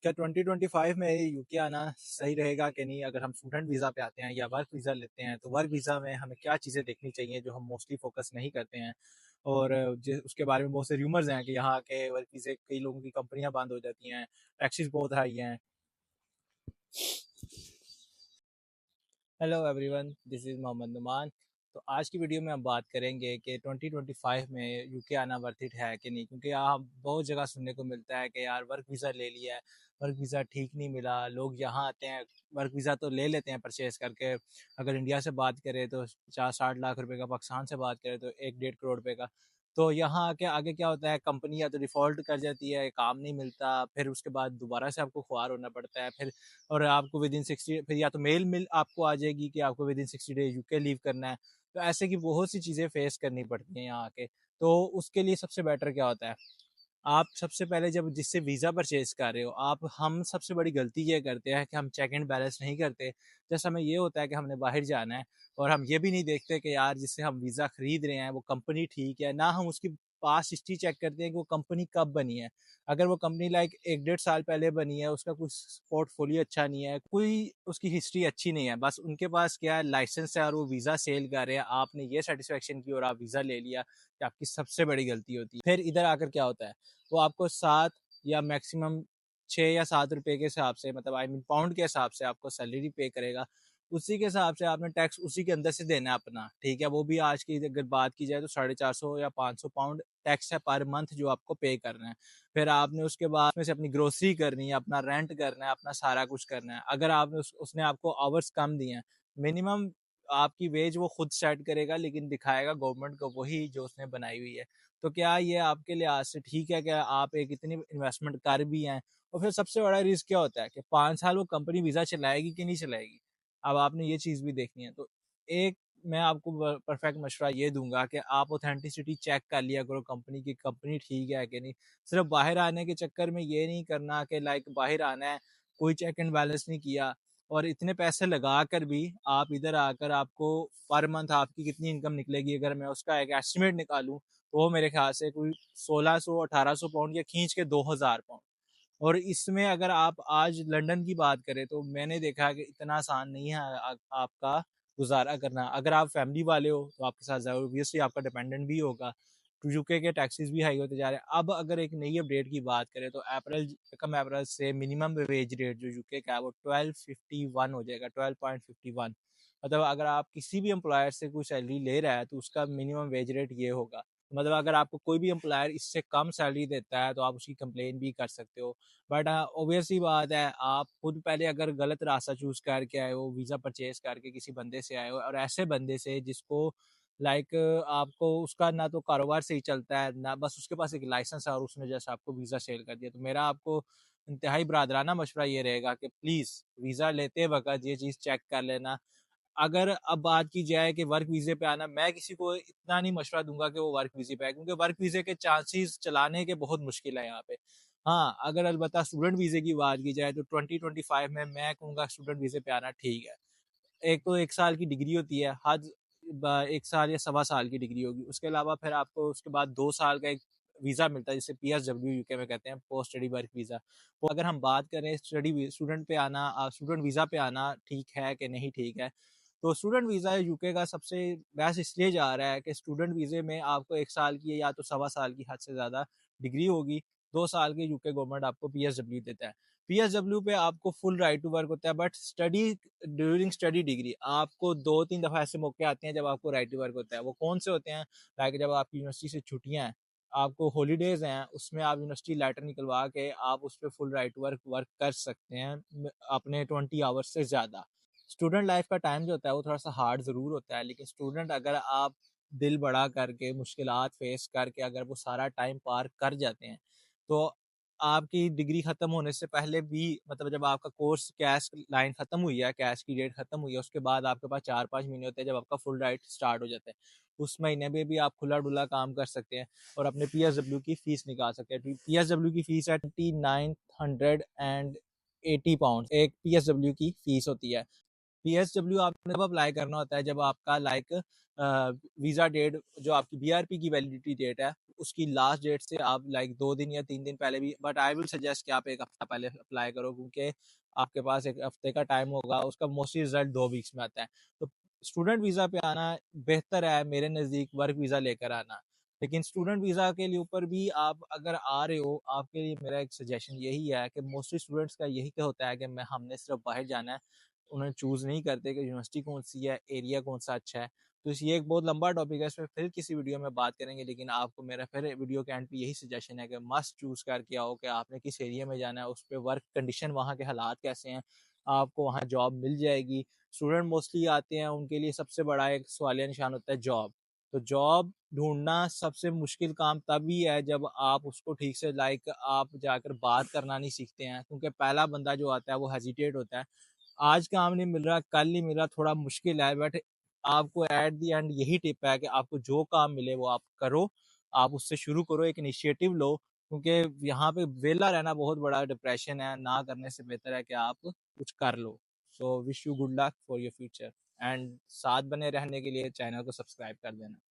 क्या 2025 में यूके आना सही रहेगा कि नहीं? अगर हम स्टूडेंट वीज़ा पे आते हैं या वर्क वीज़ा लेते हैं, तो वर्क वीज़ा में हमें क्या चीज़ें देखनी चाहिए जो हम मोस्टली फोकस नहीं करते हैं? और उसके बारे में बहुत से रूमर्स हैं कि यहाँ के वर्क वीज़े कई लोगों की कंपनियां बंद हो जाती हैं, टैक्सेस बहुत हाई हैं। Hello everyone, this is Mohammad Numan. तो आज की वीडियो में हम बात करेंगे कि 2025 में यूके आना वर्थ इट है कि नहीं, क्योंकि यहाँ बहुत जगह सुनने को मिलता है कि यार वर्क वीज़ा ले लिया है, वर्क वीज़ा ठीक नहीं मिला, लोग यहाँ आते हैं, वर्क वीज़ा तो ले लेते हैं परचेज करके। अगर इंडिया से बात करें तो 50-60 लाख रुपए का, पाकिस्तान से बात करें तो 1-1.5 करोड़ रुपए का। तो यहाँ आके आगे क्या होता है, कंपनी या तो डिफ़ॉल्ट कर जाती है, काम नहीं मिलता, फिर उसके बाद दोबारा से आपको ख्वार होना पड़ता है। फिर और आपको विद इन 60, फिर या तो मेल मिल आपको आ जाएगी कि आपको with in 60 day UK leave करना है। तो ऐसे की बहुत सी चीज़ें फेस करनी पड़ती हैं यहाँ आके। तो उसके लिए सबसे बेटर क्या होता है, आप सबसे पहले जब जिससे वीज़ा परचेज कर रहे हो, आप हम सबसे बड़ी गलती ये करते हैं कि हम चेक एंड बैलेंस नहीं करते। जैसे हमें ये होता है कि हमने बाहर जाना है और हम ये भी नहीं देखते कि यार जिससे हम वीज़ा खरीद रहे हैं वो कंपनी ठीक है ना, हम उसकी पास हिस्ट्री चेक करते हैं कि वो कंपनी कब बनी है। अगर वो कंपनी लाइक 1-1.5 साल पहले बनी है, उसका कुछ पोर्टफोलियो अच्छा नहीं है, कोई उसकी हिस्ट्री अच्छी नहीं है, बस उनके पास क्या है, लाइसेंस है और वो वीज़ा सेल कर रहे हैं, आपने ये सेटिस्फेक्शन की और आप वीज़ा ले लिया, कि आपकी सबसे बड़ी गलती होती है। फिर इधर आकर क्या होता है, वो आपको 7 या मैक्सिमम 6 या 7 रुपए के हिसाब से, मतलब आई मीन पाउंड के हिसाब से आपको सैलरी पे करेगा। उसी के हिसाब से आपने टैक्स उसी के अंदर से देना है अपना, ठीक है? वो भी आज की अगर बात की जाए तो 450 या 500 पाउंड टैक्स है पर मंथ जो आपको पे करना है। फिर आपने उसके बाद में से अपनी ग्रोसरी करनी है, अपना रेंट करना है, अपना सारा कुछ करना है। अगर आपने उसने आपको आवर्स कम दिए हैं, मिनिमम आपकी वेज वो खुद सेट करेगा, लेकिन दिखाएगा गवर्नमेंट को वही जो उसने बनाई हुई है। तो क्या ये आपके लिहाज से ठीक है? क्या आप एक इतनी इन्वेस्टमेंट कर भी हैं? और फिर सबसे बड़ा रिस्क क्या होता है कि 5 साल वो कंपनी वीज़ा चलाएगी कि नहीं चलाएगी? अब आपने ये चीज़ भी देखनी है। तो एक मैं आपको परफेक्ट मशवरा ये दूंगा कि आप ऑथेंटिसिटी चेक कर लिया करो कंपनी की, कंपनी ठीक है कि नहीं। सिर्फ बाहर आने के चक्कर में ये नहीं करना कि लाइक बाहर आना है, कोई चेक एंड बैलेंस नहीं किया और इतने पैसे लगा कर भी आप इधर आकर आपको पर मंथ आपकी कितनी इनकम निकलेगी, अगर मैं उसका एक एस्टिमेट निकालूं तो वो मेरे ख्याल से कोई 1600-1800 पाउंड या खींच के 2000 पाउंड। और इसमें अगर आप आज लंदन की बात करें तो मैंने देखा है कि इतना आसान नहीं है आपका गुजारा करना। अगर आप फैमिली वाले हो तो आपके साथ ऑब्वियसली आपका डिपेंडेंट भी होगा। तो यूके के टैक्सेस भी हाई होते जा रहे हैं। अब अगर एक नई अपडेट की बात करें तो अप्रैल, कम अप्रैल से मिनिमम वेज रेट जो यूके का है वो 1251 हो जाएगा, 12.51। मतलब अगर आप किसी भी एम्प्लॉयर से कोई सैलरी ले रहा है तो उसका मिनिमम वेज रेट ये होगा। मतलब अगर आपको कोई भी एम्प्लॉयर इससे कम सैलरी देता है तो आप उसकी कंप्लेन भी कर सकते हो। बट ऑब्वियस ही बात है, आप खुद पहले अगर गलत रास्ता चूज करके आए हो, वीज़ा परचेज करके किसी बंदे से आए हो और ऐसे बंदे से जिसको लाइक आपको उसका ना तो कारोबार सही चलता है ना बस उसके पास एक लाइसेंस है और उसने जैसे आपको वीज़ा सेल कर दिया, तो मेरा आपको इंतहाई बरादराना मशवरा ये रहेगा कि प्लीज़ वीज़ा लेते वक्त ये चीज़ चेक कर लेना। अगर अब बात की जाए कि वर्क वीज़े पे आना, मैं किसी को इतना नहीं मशवरा दूंगा कि वो वर्क वीज़े पे आए, क्योंकि वर्क वीज़े के चांसेस चलाने के बहुत मुश्किल है यहाँ पे। हाँ, अगर अलबत्ता स्टूडेंट वीज़े की बात की जाए तो 2025 में मैं कहूँगा स्टूडेंट वीज़े पे आना ठीक है। एक तो 1 साल की डिग्री होती है, हद 1 साल या सवा साल की डिग्री होगी। उसके अलावा फिर आपको उसके बाद 2 साल का एक वीज़ा मिलता है जिसे पीएसडब्ल्यू यूके में कहते हैं, पोस्ट स्टडी वर्क वीज़ा। तो अगर हम बात करें स्टूडेंट पे आना, स्टूडेंट वीज़ा पे आना ठीक है कि नहीं ठीक है? तो स्टूडेंट वीज़ा यूके का सबसे बेस्ट इसलिए जा रहा है कि स्टूडेंट वीज़े में आपको 1 साल की या तो सवा साल की हद से ज़्यादा डिग्री होगी, 2 साल की यूके गवर्नमेंट आपको पीएसडब्ल्यू देता है। पीएसडब्ल्यू पे आपको फुल राइट टू वर्क होता है, but study during study degree आपको 2-3 दफ़ा ऐसे मौके आते हैं जब आपको राइट टू वर्क होता है। वो कौन से होते हैं? लाइक जब आपकी यूनिवर्सिटी से छुट्टियाँ हैं, आपको हॉलीडेज़ हैं, उसमें आप यूनिवर्सिटी लेटर निकलवा के आप उस पे full right to work work कर सकते हैं अपने 20 आवर्स से ज़्यादा। स्टूडेंट लाइफ का टाइम जो होता है वो थोड़ा-सा हार्ड ज़रूर होता है, लेकिन स्टूडेंट अगर आप दिल बड़ा करके, मुश्किलात फेस करके अगर वो सारा टाइम पार कर जाते हैं, तो आपकी डिग्री खत्म होने से पहले भी, मतलब जब आपका कोर्स कैश लाइन खत्म हुई है, कैश की डेट खत्म हुई है, उसके बाद आपके पास 4-5 महीने होते हैं जब आपका फुल राइट स्टार्ट हो जाता है। उस महीने में भी आप खुला-डुला काम कर सकते हैं और अपने पीएसडब्ल्यू की फीस निकाल सकते हैं। पीएसडब्ल्यू की फीस है 2980 पाउंड, एक पीएसडब्ल्यू की फीस होती है। पीएसडब्ल्यू आपने तब अप्लाई करना होता है जब आपका लाइक वीज़ा डेट, जो आपकी बीआरपी की वैलिडिटी डेट है, उसकी लास्ट डेट से आप लाइक 2 दिन या 3 दिन पहले भी, बट आई विल सजेस्ट कि आप एक हफ्ता पहले अप्लाई करो, क्योंकि आपके पास एक हफ्ते का टाइम होगा, उसका मोस्टली रिजल्ट 2 वीक्स में आता है। तो स्टूडेंट वीज़ा पे आना बेहतर है मेरे नज़दीक वर्क वीज़ा लेकर आना। लेकिन स्टूडेंट वीज़ा के लिए ऊपर भी आप अगर आ रहे हो, आपके लिए मेरा एक सजेशन यही है कि मोस्टली स्टूडेंट्स का यही होता है कि मैं हमने सिर्फ बाहर जाना है, उन्हें चूज़ नहीं करते कि यूनिवर्सिटी कौन सी है, एरिया कौन सा अच्छा है। तो ये एक बहुत लंबा टॉपिक है, इस पर फिर किसी वीडियो में बात करेंगे, लेकिन आपको मेरा फिर वीडियो के एंड पे यही सजेशन है कि मस्ट चूज़ करके आओ कि आपने किस एरिया में जाना है, उस पर वर्क कंडीशन वहाँ के हालात कैसे हैं, आपको वहाँ जॉब मिल जाएगी। स्टूडेंट मोस्टली आते हैं, उनके लिए सबसे बड़ा एक सवालिया निशान होता है जॉब। तो जॉब ढूंढना सबसे मुश्किल काम तभी है जब आप उसको ठीक से लाइक आप जाकर बात करना नहीं सीखते हैं, क्योंकि पहला बंदा जो आता है वो हेजिटेट होता है, आज काम नहीं मिल रहा, कल नहीं मिल रहा, थोड़ा मुश्किल है। बट आपको एट दी एंड यही टिप है कि आपको जो काम मिले वो आप करो, आप उससे शुरू करो, एक इनिशिएटिव लो, क्योंकि यहाँ पे वेला रहना बहुत बड़ा डिप्रेशन है, ना करने से बेहतर है कि आप कुछ कर लो। So wish you good luck for your future, and साथ बने रहने के लिए चैनल को सब्सक्राइब कर देना।